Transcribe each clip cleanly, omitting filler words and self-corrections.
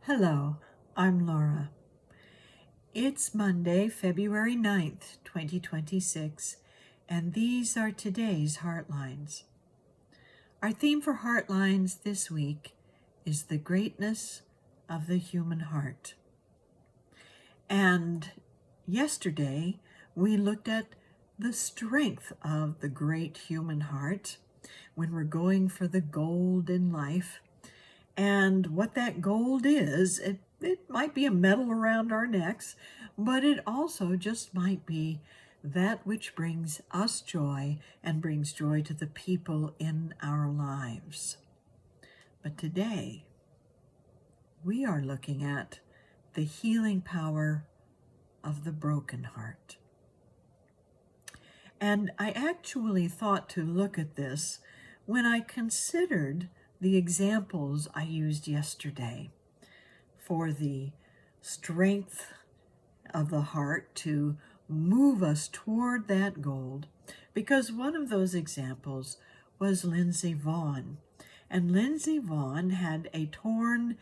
Hello, I'm Laura. It's Monday, February 9th, 2026, and these are today's Heartlines. Our theme for Heartlines this week is the greatness of the human heart. And yesterday, we looked at the strength of the great human heart when we're going for the gold in life. And what that gold is, it might be a medal around our necks, but it also just might be that which brings us joy and brings joy to the people in our lives. But today, we are looking at the healing power of the broken heart. And I actually thought to look at this when I considered the examples I used yesterday for the strength of the heart to move us toward that gold, because one of those examples was Lindsey Vonn. And Lindsey Vonn had a torn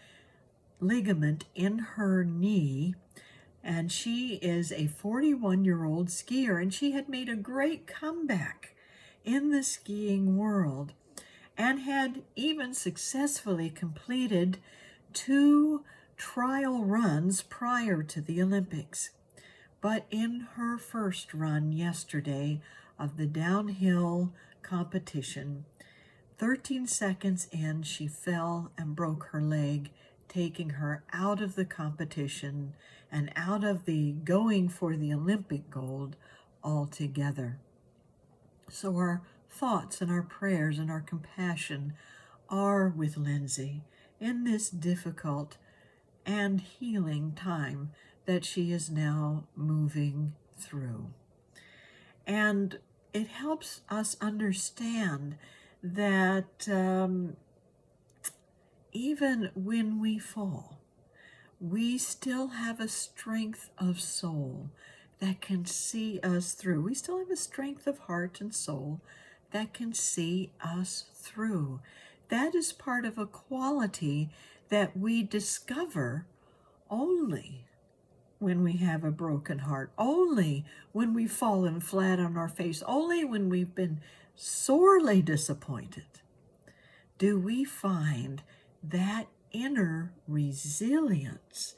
ligament in her knee, and she is a 41-year-old skier, and she had made a great comeback in the skiing world and had even successfully completed 2 trial runs prior to the Olympics. But in her first run yesterday of the downhill competition, 13 seconds in, she fell and broke her leg, taking her out of the competition and out of the going for the Olympic gold altogether. So our thoughts and our prayers and our compassion are with Lindsey in this difficult and healing time that she is now moving through. And it helps us understand that even when we fall, we still have a strength of soul that can see us through. We still have a strength of heart and soul that can see us through. That is part of a quality that we discover only when we have a broken heart, only when we've fallen flat on our face, only when we've been sorely disappointed do we find that inner resilience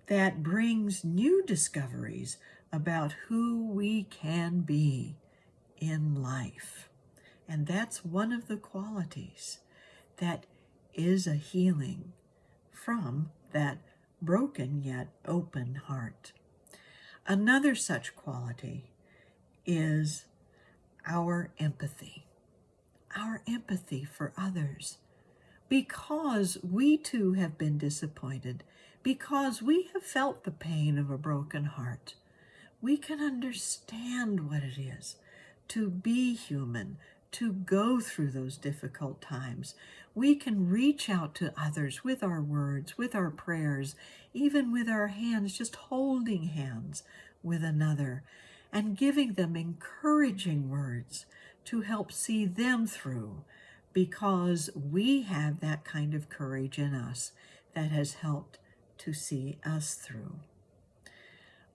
that brings new discoveries about who we can be in life. And that's one of the qualities that is a healing from that broken yet open heart. Another such quality is our empathy for others. Because we too have been disappointed, because we have felt the pain of a broken heart, we can understand what it is to be human, to go through those difficult times. We can reach out to others with our words, with our prayers, even with our hands, just holding hands with another and giving them encouraging words to help see them through, because we have that kind of courage in us that has helped to see us through.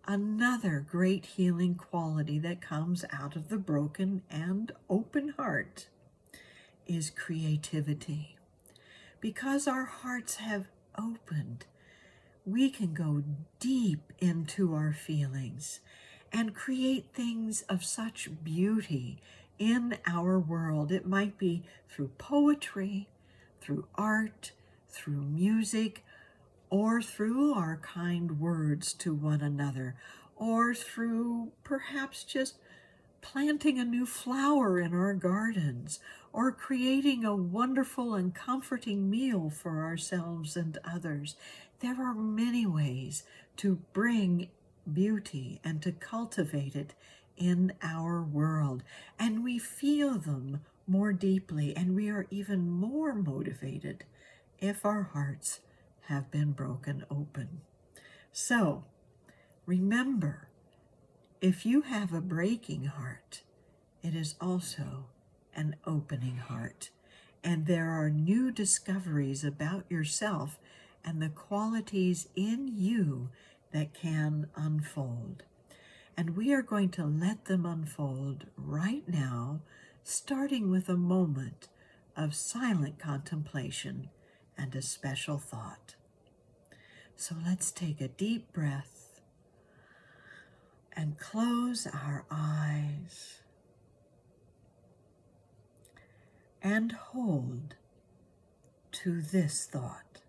Another great healing quality that comes out of the broken and open heart is creativity. Because our hearts have opened, we can go deep into our feelings and create things of such beauty in our world. It might be through poetry, through art, through music, or through our kind words to one another, or through perhaps just planting a new flower in our gardens, or creating a wonderful and comforting meal for ourselves and others. There are many ways to bring beauty and to cultivate it in our world, and we feel them more deeply, and we are even more motivated if our hearts have been broken open. So remember, if you have a breaking heart, it is also an opening heart, and there are new discoveries about yourself and the qualities in you that can unfold. And we are going to let them unfold right now, starting with a moment of silent contemplation and a special thought. So let's take a deep breath and close our eyes and hold to this thought.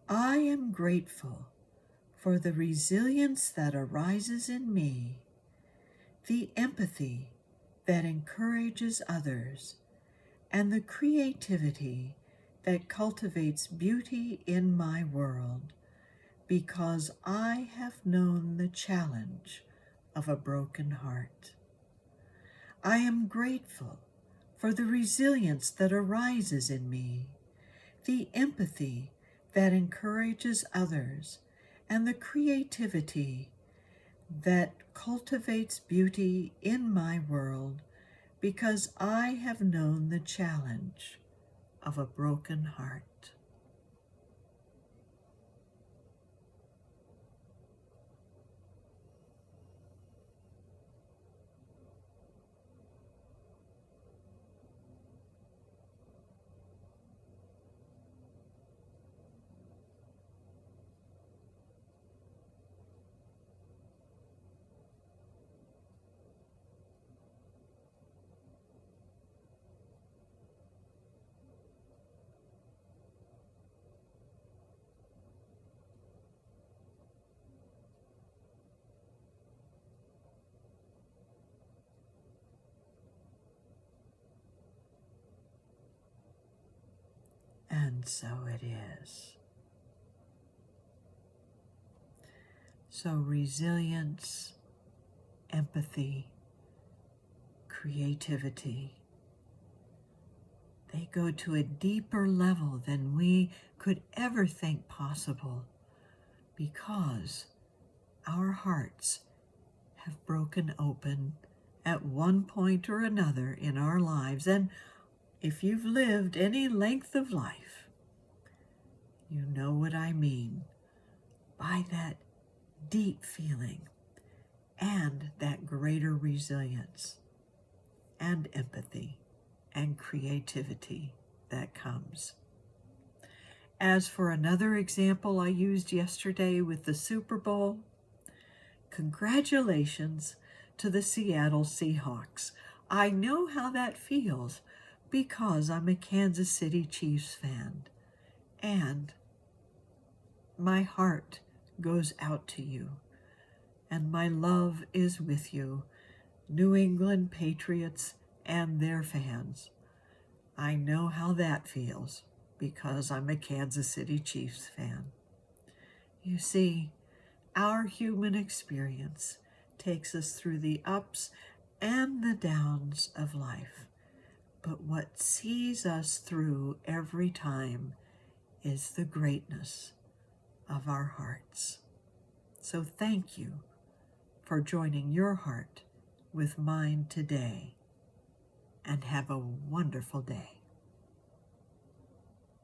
I am grateful for the resilience that arises in me, the empathy that encourages others, and the creativity that cultivates beauty in my world, because I have known the challenge of a broken heart. I am grateful for the resilience that arises in me, the empathy that encourages others, and the creativity that cultivates beauty in my world, because I have known the challenge of a broken heart. And so it is. So resilience, empathy, creativity, they go to a deeper level than we could ever think possible, because our hearts have broken open at one point or another in our lives. And if you've lived any length of life, you know what I mean by that deep feeling and that greater resilience and empathy and creativity that comes. As for another example I used yesterday with the Super Bowl, congratulations to the Seattle Seahawks. I know how that feels because I'm a Kansas City Chiefs fan, and my heart goes out to you, and my love is with you, New England Patriots and their fans. I know how that feels because I'm a Kansas City Chiefs fan. You see, our human experience takes us through the ups and the downs of life. But what sees us through every time is the greatness of our hearts. So thank you for joining your heart with mine today, and have a wonderful day.